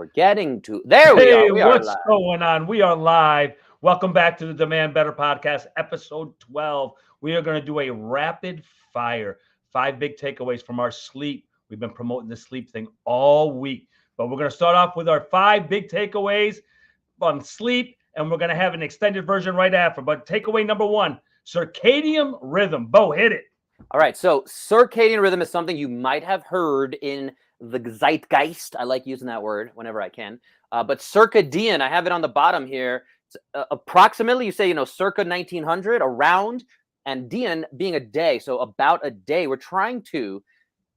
we're getting to. There we are. Hey, We are what's live. going on? We are live. Welcome back to the Demand Better podcast, episode 12. We are going to do a rapid fire, 5 big takeaways from our sleep. We've been promoting the sleep thing all week, but we're going to start off with our 5 big takeaways on sleep, and we're going to have an extended version right after. But takeaway number 1, circadian rhythm. Bo, hit it. All right. So circadian rhythm is something you might have heard in the zeitgeist. I like using that word whenever I can. But circadian, I have it on the bottom here. Approximately, you say, circa 1900, around, and dian being a day. So about a day, we're trying to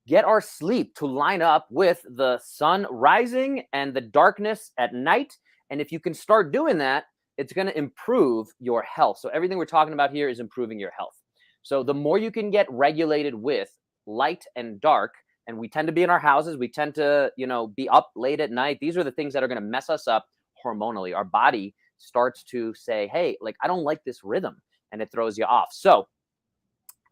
get our sleep to line up with the sun rising and the darkness at night. And if you can start doing that, it's going to improve your health. So everything we're talking about here is improving your health. So the more you can get regulated with light and dark, and we tend to be in our houses, we tend to, be up late at night. These are the things that are going to mess us up hormonally. Our body starts to say, hey, I don't like this rhythm, and it throws you off. So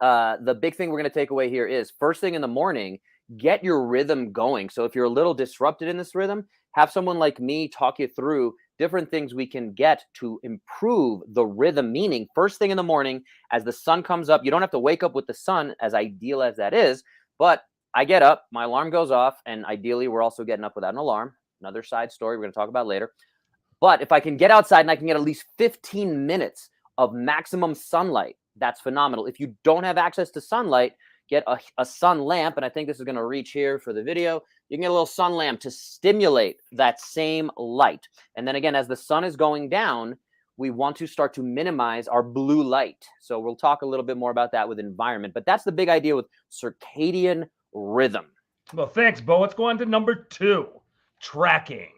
the big thing we're going to take away here is first thing in the morning, get your rhythm going. So if you're a little disrupted in this rhythm, have someone like me talk you through different things we can get to improve the rhythm. Meaning first thing in the morning, as the sun comes up, you don't have to wake up with the sun, as ideal as that is, but I get up, my alarm goes off, and ideally we're also getting up without an alarm. Another side story we're going to talk about later. But if I can get outside and I can get at least 15 minutes of maximum sunlight, that's phenomenal. If you don't have access to sunlight, get a sun lamp. And I think this is going to reach here for the video. You can get a little sun lamp to stimulate that same light. And then again, as the sun is going down, we want to start to minimize our blue light. So we'll talk a little bit more about that with environment. But that's the big idea with circadian rhythm. Well, thanks, Bo. Let's go on to number 2, tracking.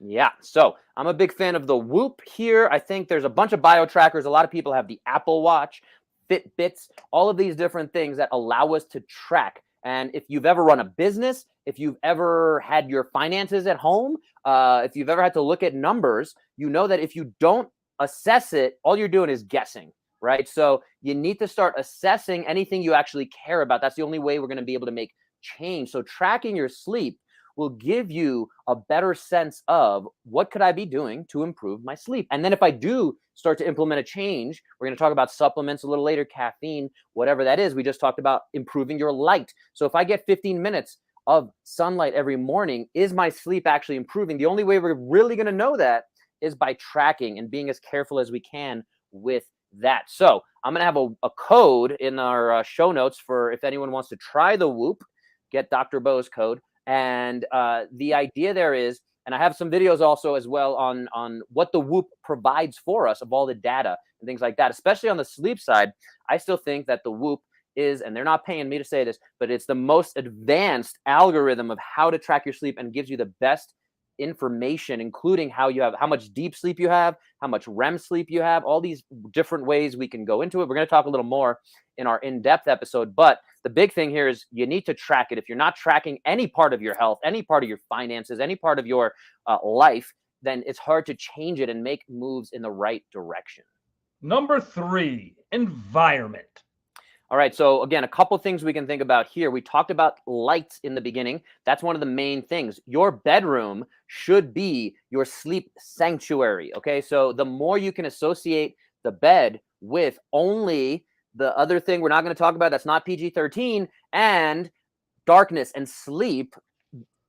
Yeah, so I'm a big fan of the Whoop here. I think there's a bunch of bio trackers. A lot of people have the Apple Watch, Fitbits, all of these different things that allow us to track. And if you've ever run a business, if you've ever had your finances at home, if you've ever had to look at numbers, you know that if you don't assess it, all you're doing is guessing, right? So you need to start assessing anything you actually care about. That's the only way we're going to be able to make change. So tracking your sleep will give you a better sense of what could I be doing to improve my sleep. And then if I do start to implement a change, we're going to talk about supplements a little later, caffeine, whatever that is. We just talked about improving your light. So if I get 15 minutes of sunlight every morning, is my sleep actually improving? The only way we're really going to know that is by tracking and being as careful as we can with that. So I'm going to have a code in our show notes for if anyone wants to try the Whoop, get Dr. Bo's code. And the idea there is, and I have some videos also as well on what the Whoop provides for us of all the data and things like that, especially on the sleep side. I still think that the Whoop is, and they're not paying me to say this, but it's the most advanced algorithm of how to track your sleep and gives you the best information, including how much deep sleep you have, how much REM sleep you have, all these different ways we can go into it. We're going to talk a little more in our in-depth episode, but the big thing here is you need to track it. If you're not tracking any part of your health, any part of your finances, any part of your life, then it's hard to change it and make moves in the right direction. Number 3, environment. All right. So again, a couple things we can think about here. We talked about lights in the beginning. That's one of the main things. Your bedroom should be your sleep sanctuary. Okay. So the more you can associate the bed with only the other thing we're not going to talk about that's not PG-13 and darkness and sleep,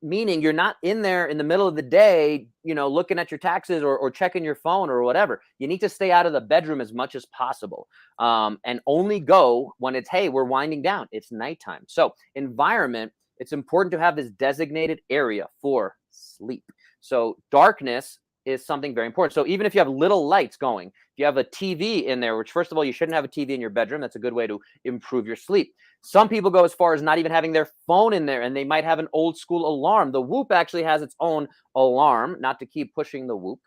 meaning you're not in there in the middle of the day, looking at your taxes or checking your phone or whatever. You need to stay out of the bedroom as much as possible, and only go when it's, hey, we're winding down. It's nighttime. So environment, it's important to have this designated area for sleep. So darkness is something very important. So even if you have little lights going, if you have a TV in there, which first of all, you shouldn't have a TV in your bedroom. That's a good way to improve your sleep. Some people go as far as not even having their phone in there, and they might have an old school alarm. The Whoop actually has its own alarm, not to keep pushing the Whoop,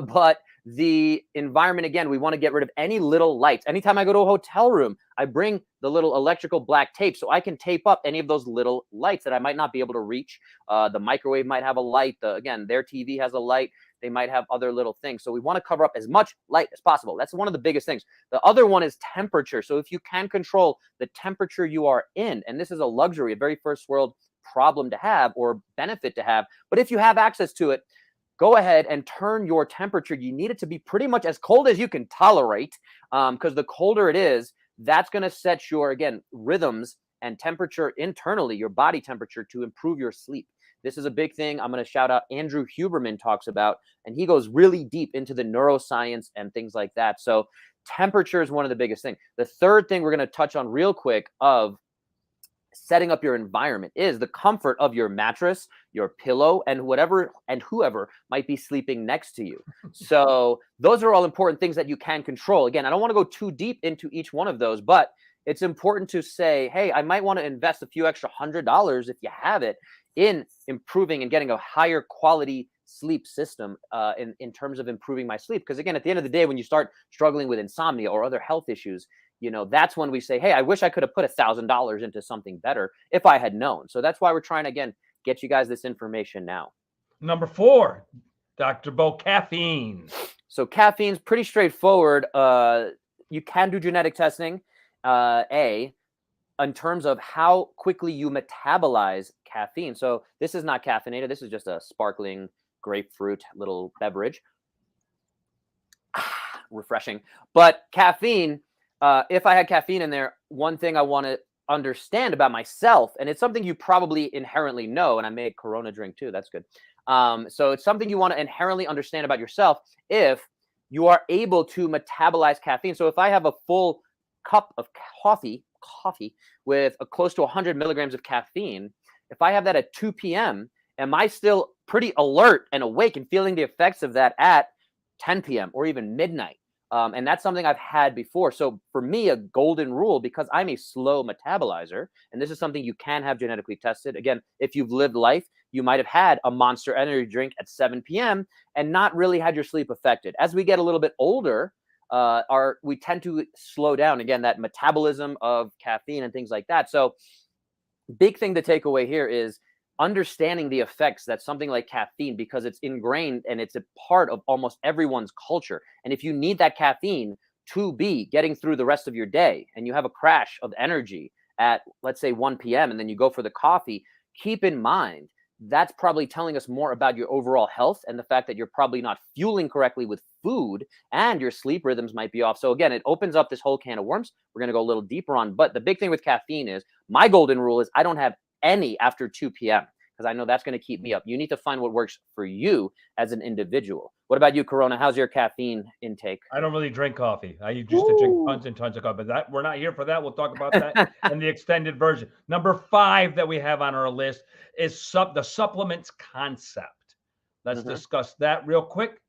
but the environment, again, we want to get rid of any little lights. Anytime I go to a hotel room, I bring the little electrical black tape so I can tape up any of those little lights that I might not be able to reach. The microwave might have a light. Again, their TV has a light. They might have other little things. So we want to cover up as much light as possible. That's one of the biggest things. The other one is temperature. So if you can control the temperature you are in, and this is a luxury, a very first world problem to have or benefit to have. But if you have access to it, go ahead and turn your temperature. You need it to be pretty much as cold as you can tolerate, because the colder it is, that's going to set your, again, rhythms and temperature internally, your body temperature, to improve your sleep. This is a big thing. I'm going to shout out Andrew Huberman talks about, and he goes really deep into the neuroscience and things like that. So temperature is one of the biggest things. The third thing we're going to touch on real quick of setting up your environment is the comfort of your mattress, your pillow, and whatever and whoever might be sleeping next to you. So those are all important things that you can control. Again, I don't want to go too deep into each one of those, but it's important to say, hey, I might want to invest a few extra $100 if you have it in improving and getting a higher quality sleep system in terms of improving my sleep. Because again, at the end of the day, when you start struggling with insomnia or other health issues, that's when we say, hey, I wish I could have put $1,000 into something better if I had known. So that's why we're trying to, again, get you guys this information now. Number 4, Dr. Bo, caffeine. So caffeine's pretty straightforward. You can do genetic testing, in terms of how quickly you metabolize caffeine. So this is not caffeinated. This is just a sparkling grapefruit little beverage. Refreshing. But caffeine, if I had caffeine in there, one thing I want to understand about myself, and it's something you probably inherently know, and I made Corona drink too. That's good. So it's something you want to inherently understand about yourself if you are able to metabolize caffeine. So if I have a full cup of coffee with close to 100 milligrams of caffeine, if I have that at 2 p.m., am I still pretty alert and awake and feeling the effects of that at 10 p.m. or even midnight? And that's something I've had before. So for me, a golden rule, because I'm a slow metabolizer, and this is something you can have genetically tested. Again, if you've lived life, you might have had a Monster Energy drink at 7 p.m. and not really had your sleep affected. As we get a little bit older, we tend to slow down, again, that metabolism of caffeine and things like that. So big thing to take away here is understanding the effects that something like caffeine, because it's ingrained and it's a part of almost everyone's culture. And if you need that caffeine to be getting through the rest of your day, and you have a crash of energy at, let's say, 1 p.m., and then you go for the coffee, keep in mind that's probably telling us more about your overall health and the fact that you're probably not fueling correctly with food, and your sleep rhythms might be off. So again, it opens up this whole can of worms we're going to go a little deeper on. But the big thing with caffeine is, my golden rule is I don't have any after 2 p.m. because I know that's going to keep me up. You need to find what works for you as an individual. What about you, Corona? How's your caffeine intake? I don't really drink coffee. I used to drink tons and tons of coffee, but we're not here for that. We'll talk about that in the extended version. Number 5 that we have on our list is the supplements concept. Let's discuss that real quick.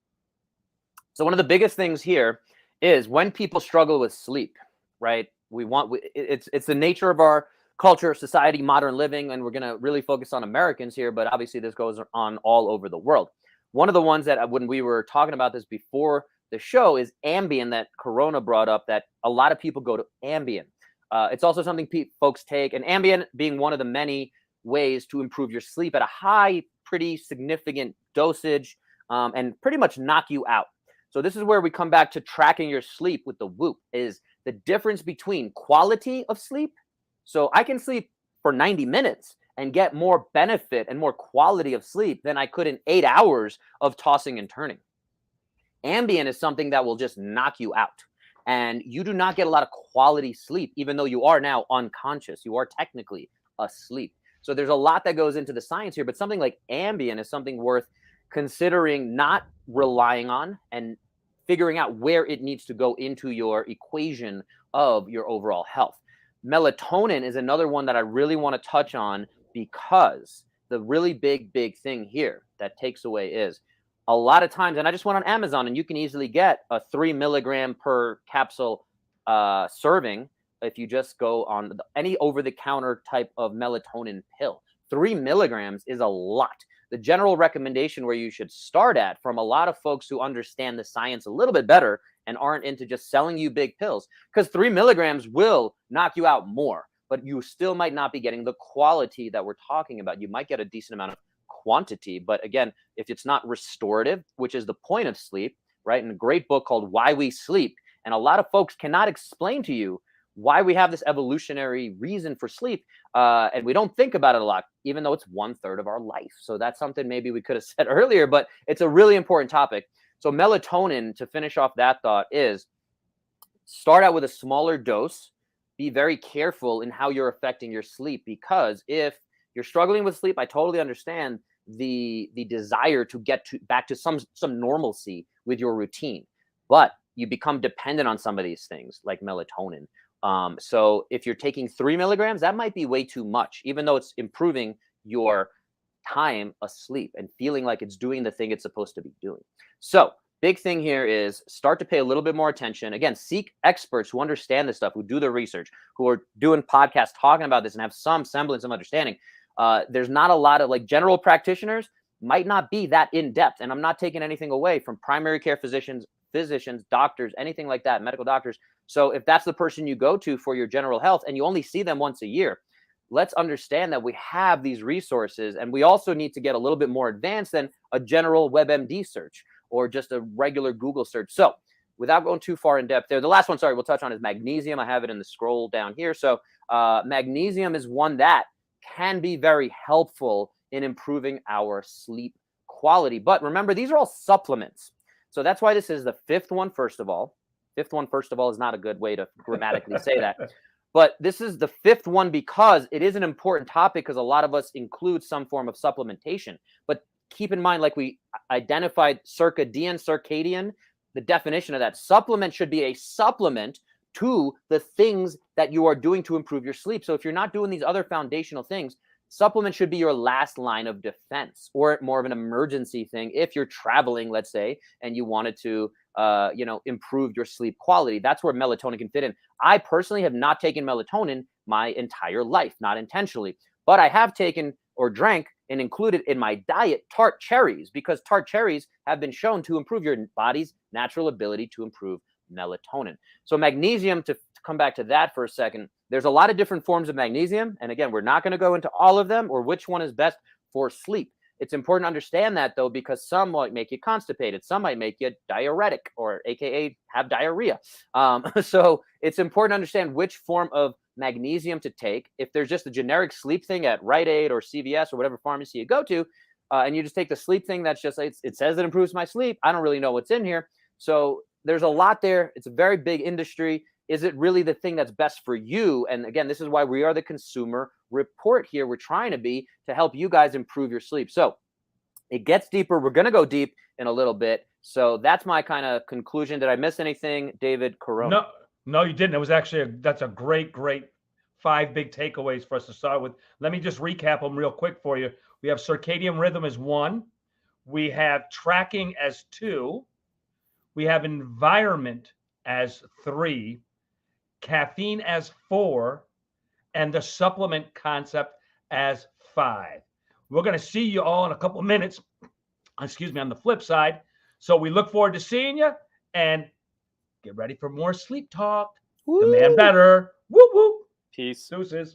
So one of the biggest things here is when people struggle with sleep, right? It's the nature of our culture, society, modern living, and we're going to really focus on Americans here, but obviously this goes on all over the world. One of the ones that, when we were talking about this before the show, is Ambien, that Corona brought up, that a lot of people go to Ambien. It's also something folks take, and Ambien being one of the many ways to improve your sleep at a high, pretty significant dosage, and pretty much knock you out. So this is where we come back to tracking your sleep with the Whoop, is the difference between quality of sleep. So I can sleep for 90 minutes and get more benefit and more quality of sleep than I could in 8 hours of tossing and turning. Ambien is something that will just knock you out. And you do not get a lot of quality sleep, even though you are now unconscious. You are technically asleep. So there's a lot that goes into the science here, but something like Ambien is something worth considering, not relying on, and figuring out where it needs to go into your equation of your overall health. Melatonin is another one that I really want to touch on, because the really big thing here that takes away is a lot of times, and I just went on Amazon, and you can easily get a 3 milligram per capsule serving if you just go on any over-the-counter type of melatonin pill. 3 milligrams is a lot. The general recommendation where you should start at, from a lot of folks who understand the science a little bit better and aren't into just selling you big pills, because 3 milligrams will knock you out more, but you still might not be getting the quality that we're talking about. You might get a decent amount of quantity, but again, if it's not restorative, which is the point of sleep, right? In a great book called Why We Sleep, and a lot of folks cannot explain to you why we have this evolutionary reason for sleep. And we don't think about it a lot, even though it's 1/3 of our life. So that's something maybe we could have said earlier, but it's a really important topic. So melatonin, to finish off that thought, is start out with a smaller dose. Be very careful in how you're affecting your sleep, because if you're struggling with sleep, I totally understand the desire to get back to some normalcy with your routine, but you become dependent on some of these things like melatonin. So if you're taking 3 milligrams, that might be way too much, even though it's improving your time asleep and feeling like it's doing the thing it's supposed to be doing. So big thing here is start to pay a little bit more attention. Again, seek experts who understand this stuff, who do the research, who are doing podcasts talking about this and have some semblance of understanding. There's not a lot of like general practitioners might not be that in depth. And I'm not taking anything away from primary care physicians, doctors, anything like that, medical doctors. So if that's the person you go to for your general health and you only see them once a year, let's understand that we have these resources, and we also need to get a little bit more advanced than a general WebMD search or just a regular Google search. So without going too far in depth there, the last one, sorry, we'll touch on is magnesium. I have it in the scroll down here. So magnesium is one that can be very helpful in improving our sleep quality. But remember, these are all supplements. So that's why this is the fifth one, first of all. Fifth one, first of all, is not a good way to grammatically say that. But this is the fifth one because it is an important topic, because a lot of us include some form of supplementation. But keep in mind, like we identified circadian, the definition of that supplement should be a supplement to the things that you are doing to improve your sleep. So if you're not doing these other foundational things, supplement should be your last line of defense, or more of an emergency thing if you're traveling, let's say, and you wanted to improve your sleep quality. That's where melatonin can fit in. I personally have not taken melatonin my entire life, not intentionally, but I have taken or drank and included in my diet tart cherries, because tart cherries have been shown to improve your body's natural ability to improve melatonin. So magnesium, to come back to that for a second, there's a lot of different forms of magnesium. And again, we're not going to go into all of them or which one is best for sleep. It's important to understand that, though, because some might make you constipated. Some might make you diuretic, or AKA have diarrhea. So it's important to understand which form of magnesium to take. If there's just a generic sleep thing at Rite Aid or CVS or whatever pharmacy you go to, and you just take the sleep thing that's just, it says it improves my sleep, I don't really know what's in here. So there's a lot there. It's a very big industry. Is it really the thing that's best for you? And again, this is why we are the consumer report here. We're trying to be to help you guys improve your sleep. So it gets deeper. We're going to go deep in a little bit. So that's my kind of conclusion. Did I miss anything, David Corona? No, you didn't. It was actually that's a great 5 big takeaways for us to start with. Let me just recap them real quick for you. We have circadian rhythm as 1. We have tracking as 2. We have environment as 3. Caffeine as 4, and the supplement concept as 5. We're going to see you all in a couple of minutes, on the flip side. So we look forward to seeing you, and get ready for more sleep talk. Woo! Demand better. Woo woo. Peace. Deuces.